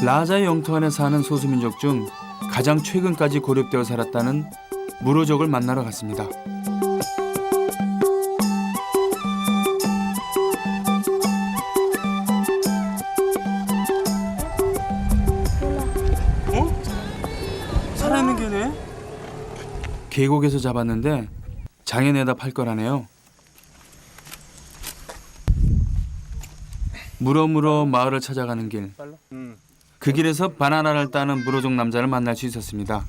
라자의 영토 안에 사는 소수민족 중 가장 최근까지 고립되어 살았다는 무로족을 만나러 갔습니다. 살아있는 개네? 계곡에서 잡았는데 장에 내다 팔 거라네요. 물어물어 마을을 찾아가는 길. 그 길에서 바나나를 따는 무로족 남자를 만날 수 있었습니다.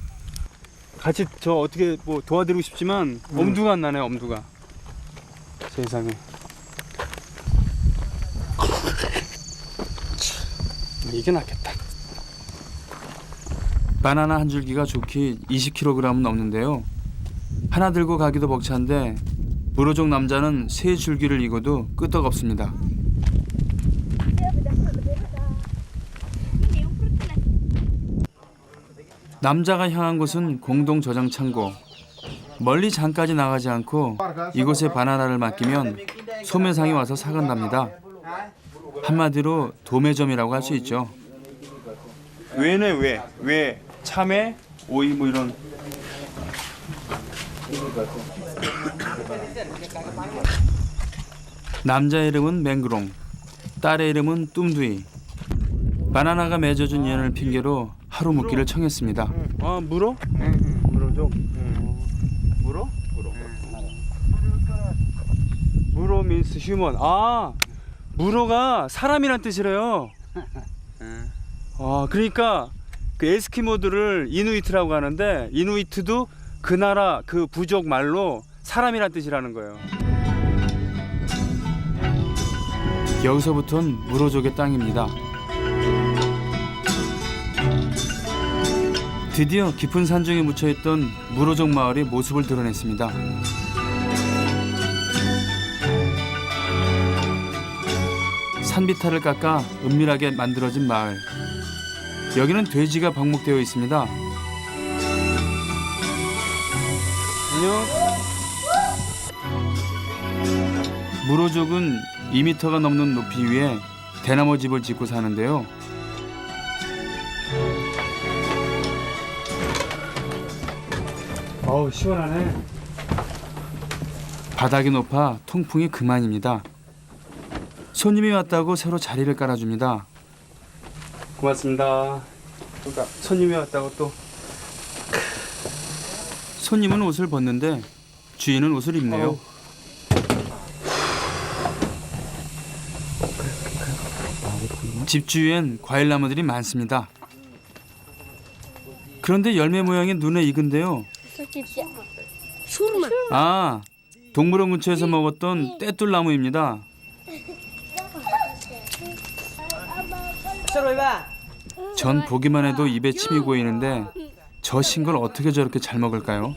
같이 저 어떻게 뭐 도와드리고 싶지만 엄두가 안 나네. 엄두가. 세상에. 이게 낫겠다. 바나나 한 줄기가 좋기 20kg은 넘는데요. 하나 들고 가기도 벅찬데 무로족 남자는 세 줄기를 이고도 끄떡없습니다. 남자가 향한 곳은 공동 저장 창고. 멀리 장까지 나가지 않고 이곳에 바나나를 맡기면 소매상이 와서 사간답니다. 한마디로 도매점이라고 할 수 있죠. 왜네 왜? 왜? 참외, 오이 뭐 이런. 남자의 이름은 맹그롱, 딸의 이름은 뚱두이. 바나나가 맺어준 인연을 핑계로 하루 묵기를 청했습니다. 아 물어? 물어줘. 물어? 물어 means human. 아 물어가 사람이란 뜻이래요. 아 그러니까 그 에스키모들을 이누이트라고 하는데 이누이트도 그 나라 그 부족 말로 사람이란 뜻이라는 거예요. 여기서부터는 무로족의 땅입니다. 드디어 깊은 산중에 묻혀있던 무로족 마을이 모습을 드러냈습니다. 산비탈을 깎아 은밀하게 만들어진 마을. 여기는 돼지가 방목되어 있습니다. 안녕. 무로족은 2m가 넘는 높이 위에 대나무 집을 짓고 사는데요. 어우 시원하네. 바닥이 높아 통풍이 그만입니다. 손님이 왔다고 새로 자리를 깔아줍니다. 고맙습니다. 그러니까 손님이 왔다고 또. 손님은 옷을 벗는데 주인은 옷을 입네요. 집 주위엔 과일나무들이 많습니다. 그런데 열매 모양이 눈에 익은데요. 아, 동물원 근처에서 먹었던 떼뚫나무입니다. 전 보기만 해도 입에 침이 고이는데 저 싱걸 어떻게 저렇게 잘 먹을까요?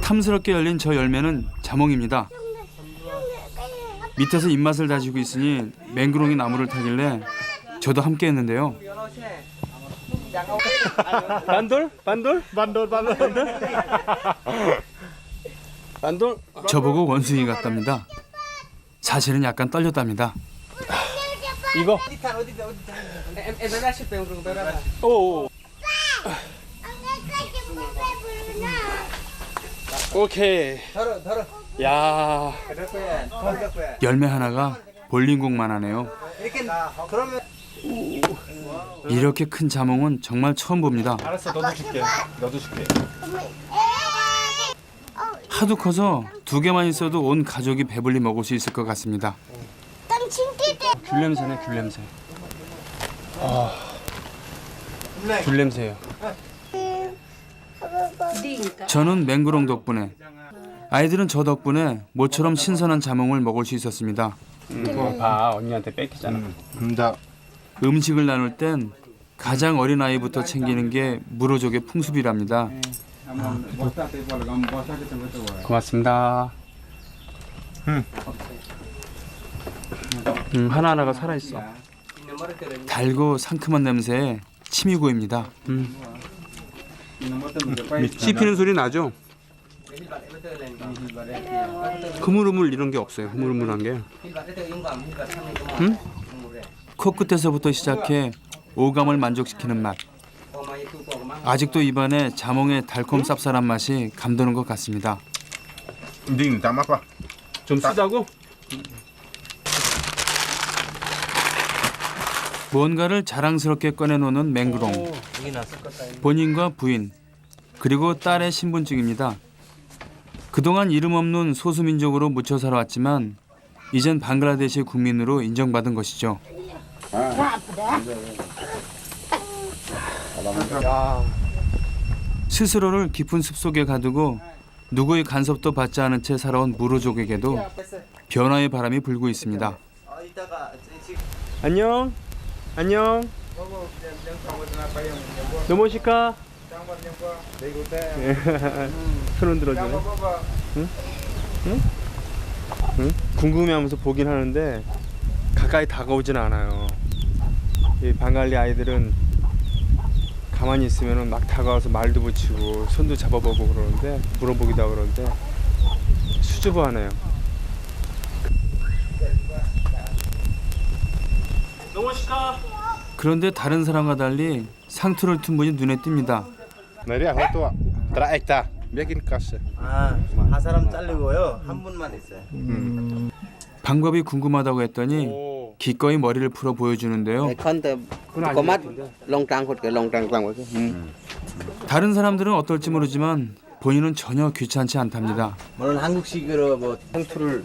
탐스럽게 열린 저 열매는 자몽입니다. 밑에서 입맛을 다지고 있으니 맹그롱이 나무를 타길래 저도 함께 했는데요. 반돌? 반돌? 반돌 반돌 반돌? 반돌? 저보고 원숭이 같답니다. 사실은 약간 떨렸답니다. 이거? 오. 오케이. 야. 열매 하나가 볼링공만 하네요. 이렇게 큰 자몽은 정말 처음 봅니다. 알았어, 너도 줄게. 너도 줄게. 하도 커서 두 개만 있어도 온 가족이 배불리 먹을 수 있을 것 같습니다. 귤 냄새네, 귤 냄새. 아. 귤 냄새예요. 저는 맹그롱 덕분에, 아이들은 저 덕분에 모처럼 신선한 자몽을 먹을 수 있었습니다. 그거 봐, 언니한테 뺏기잖아. 음식을 나눌 땐 가장 어린 아이부터 챙기는 게 무로족의 풍습이랍니다. 고맙습니다. 하나하나가 살아있어. 달고 상큼한 냄새에 침이 고입니다. 씹히는 소리 나죠? 흐물흐물 이런 게 없어요. 흐물흐물한 게. 코끝에서부터 시작해 오감을 만족시키는 맛. 아직도 입안에 자몽의 달콤 쌉쌀한 맛이 감도는 것 같습니다. Ding tak apa. 좀 쓰다고? 무언가를 자랑스럽게 꺼내놓는 맹그롱. 본인과 부인 그리고 딸의 신분증입니다. 그동안 이름 없는 소수민족으로 묻혀 살아왔지만 이젠 방글라데시 국민으로 인정받은 것이죠. 스스로를 깊은 숲속에 가두고 누구의 간섭도 받지 않은 채 살아온 무로족에게도 변화의 바람이 불고 있습니다. 안녕. 안녕. 넘어오실까? 손 흔들어주네. 응? 응? 응? 궁금해하면서 보긴 하는데 가까이 다가오진 않아요. 이 방갈리 아이들은 가만히 있으면 막 다가와서 말도 붙이고 손도 잡아보고 그러는데 물어보기도 하고 그러는데 수줍어하네요. 넘어오실까? 그런데 다른 사람과 달리 상투를 튼 분이 눈에 띕니다. Mari aku tua. Terekta. Bikin kas. 한 사람 잘리고요. 한 분만 있어요. 방법이 궁금하다고 했더니 오. 기꺼이 머리를 풀어 보여주는데요. con từ 그건 có mắt 아니겠는데. lông trắng quăng 다른 사람들은 어떨지 모르지만 본인은 전혀 귀찮지 않답니다. 물론 한국식으로 뭐 상투를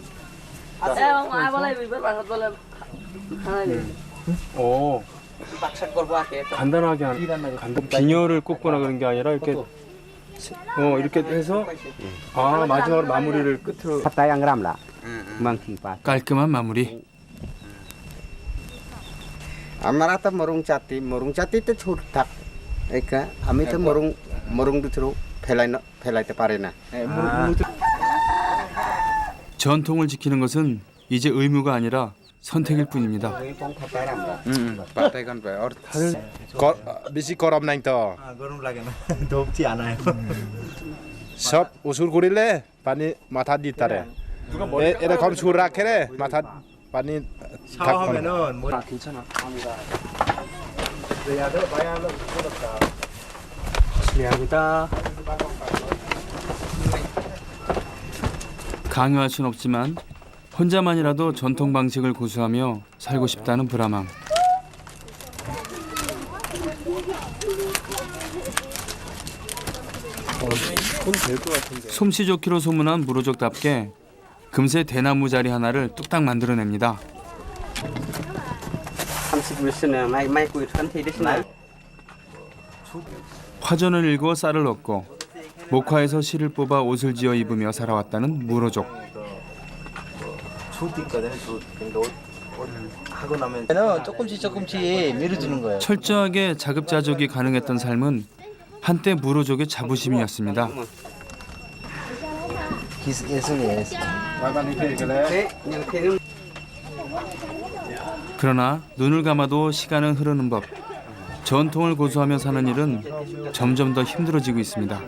오. 간단하게 하는 비녀를 꽂거나 그런 게 아니라 이렇게 이렇게 해서 마지막으로 마무리를 끝으로 tay ăn ram là mang thịt vào 깔끔한 마무리. amarata morung chati te chut tak eka ami te morung du thru phelai te pare na 전통을 지키는 것은 이제 의무가 아니라 선택일 뿐입니다. Pakai kan pe. Da들 bisi korom nang to. 그런 라게나 덥지 않아요. Sob usul kurile pani matha ditare. Era kom surak kere matha pani 샤워하면은 뭐 괜찮아. 그래야도 봐야도 부럽다. 실례합니다. 강요할 순 없지만 혼자만이라도 전통 방식을 고수하며 살고 싶다는 브라맘. 솜씨 좋기로 소문난 무로족답게 금세 대나무 자리 하나를 뚝딱 만들어냅니다. 30 mai quỳ khấn thi đấy này 화전을 일구어 쌀을 얻고 목화에서 실을 뽑아 옷을 지어 입으며 살아왔다는 무로족. 숯 있거든요. 숯. 근데 옷 하고 나면 조금씩 밀어주는 거예요. 철저하게 자급자족이 가능했던 삶은 한때 무로족의 자부심이었습니다. 예술이에요. thế nhưng thế 그러나 눈을 감아도 시간은 흐르는 법. 전통을 고수하며 사는 일은 점점 더 힘들어지고 있습니다.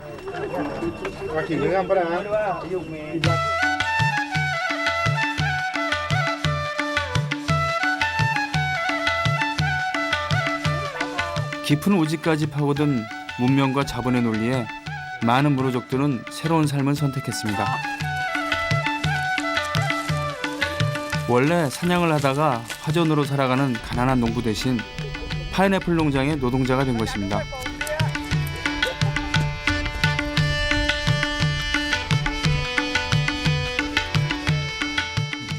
깊은 오지까지 파고든 문명과 자본의 논리에 많은 무로족들은 새로운 삶을 선택했습니다. 원래 사냥을 하다가 화전으로 살아가는 가난한 농부 대신 파인애플 농장의 노동자가 된 것입니다.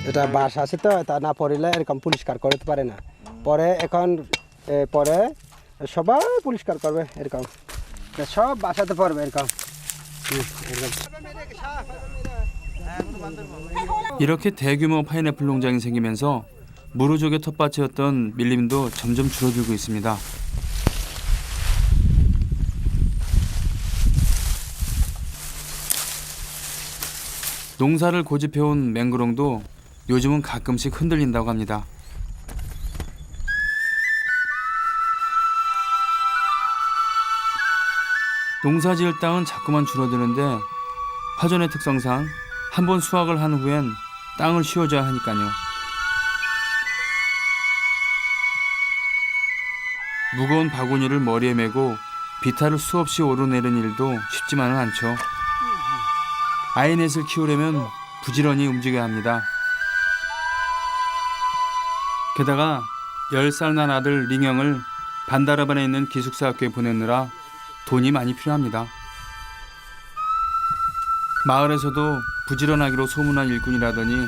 এটা বাস আছে তো তা না পড়লে এরকম পরিষ্কার করতে পারে না পরে এখন পরে সবাই পরিষ্কার করবে এরকম সব বাসাতে পারবে এরকম 이렇게 대규모 파인애플 농장이 생기면서 무로족의 텃밭이었던 밀림도 점점 줄어들고 있습니다. 농사를 고집해온 맹그롱도 요즘은 가끔씩 흔들린다고 합니다. 농사지을 땅은 자꾸만 줄어드는데 화전의 특성상 한 번 수확을 한 후엔 땅을 쉬어줘야 하니까요. 무거운 바구니를 머리에 메고 비탈을 수없이 오르내리는 일도 쉽지만은 않죠. 아이넷을 키우려면 부지런히 움직여야 합니다. 게다가 10살 난 아들 링영을 반다르반에 있는 기숙사 학교에 보내느라 돈이 많이 필요합니다. 마을에서도 부지런하기로 소문난 일꾼이라더니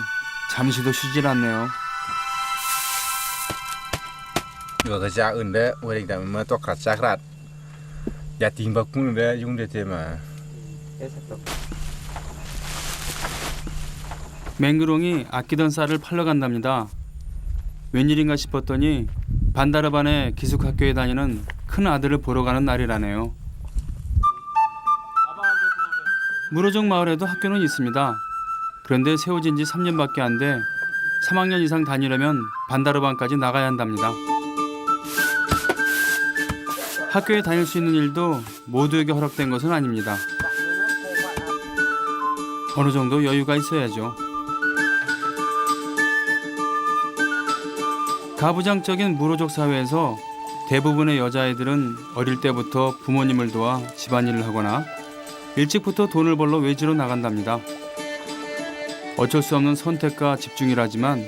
잠시도 쉬질 않네요. Vừa cái cha อื่n đấy, vừa định mà to khát cha khát. Nhà tìm bậc cũng đấy, dùng để thế mà. 맹그롱이 아끼던 쌀을 팔러 간답니다. 웬일인가 싶었더니 반다르반의 기숙학교에 다니는 큰 아들을 보러 가는 날이라네요. 무로족 마을에도 학교는 있습니다. 그런데 세워진 지 3년밖에 안 돼 3학년 이상 다니려면 반다르반까지 나가야 한답니다. 학교에 다닐 수 있는 일도 모두에게 허락된 것은 아닙니다. 어느 정도 여유가 있어야죠. 가부장적인 무로족 사회에서 대부분의 여자아이들은 어릴 때부터 부모님을 도와 집안일을 하거나 일찍부터 돈을 벌러 외지로 나간답니다. 어쩔 수 없는 선택과 집중이라지만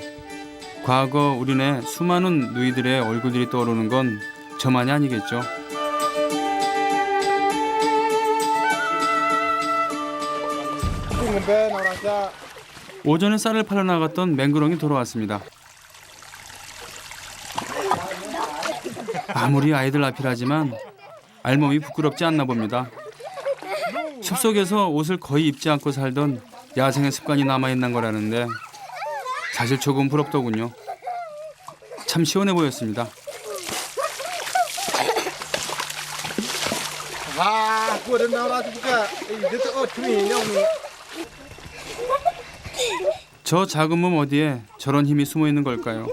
과거 우리네 수많은 누이들의 얼굴들이 떠오르는 건 저만이 아니겠죠. 오전에 쌀을 팔러 나갔던 맹그롱이 돌아왔습니다. 아무리 아이들 앞이라지만 알몸이 부끄럽지 않나 봅니다. 숲속에서 옷을 거의 입지 않고 살던 야생의 습관이 남아있는 거라는데 사실 조금 부럽더군요. 참 시원해 보였습니다. 저 작은 몸 어디에 저런 힘이 숨어 있는 걸까요?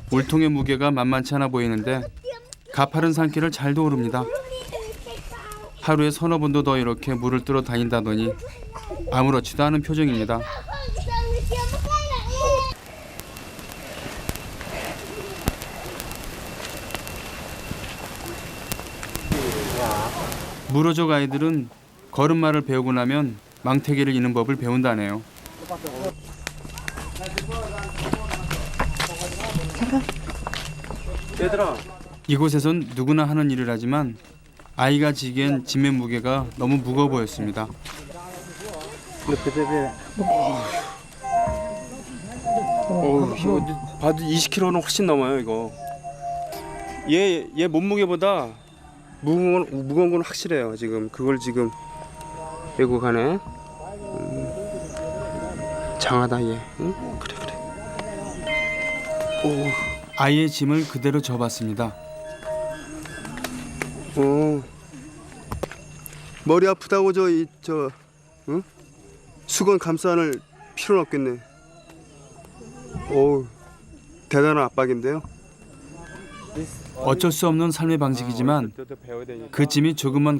물통의 무게가 만만치 않아 보이는데 가파른 산길을 잘도 오릅니다. 하루에 서너 번도 더 이렇게 물을 뚫어 다닌다더니 아무렇지도 않은 표정입니다. 무로족 아이들은 걸음마를 배우고 나면 망태기를 이는 법을 배운다네요. 얘들아, 이곳에선 누구나 하는 일이라지만 아이가 지기엔 짐의 무게가 너무 무거워 보였습니다. 이거 봐도 20kg는 훨씬 넘어요 이거. 얘 몸무게보다 무거운 건 확실해요. 지금 그걸 지금 메고 가네. 장하다 얘. 응? 그래. 오. 아이의 짐을 그대로 져봤습니다. 머리 아프다고 응? 수건 감싸 안을 필요는 없겠네. 오, 대단한 압박인데요. 어쩔 수 없는 삶의 방식이지만 그 짐이 조금만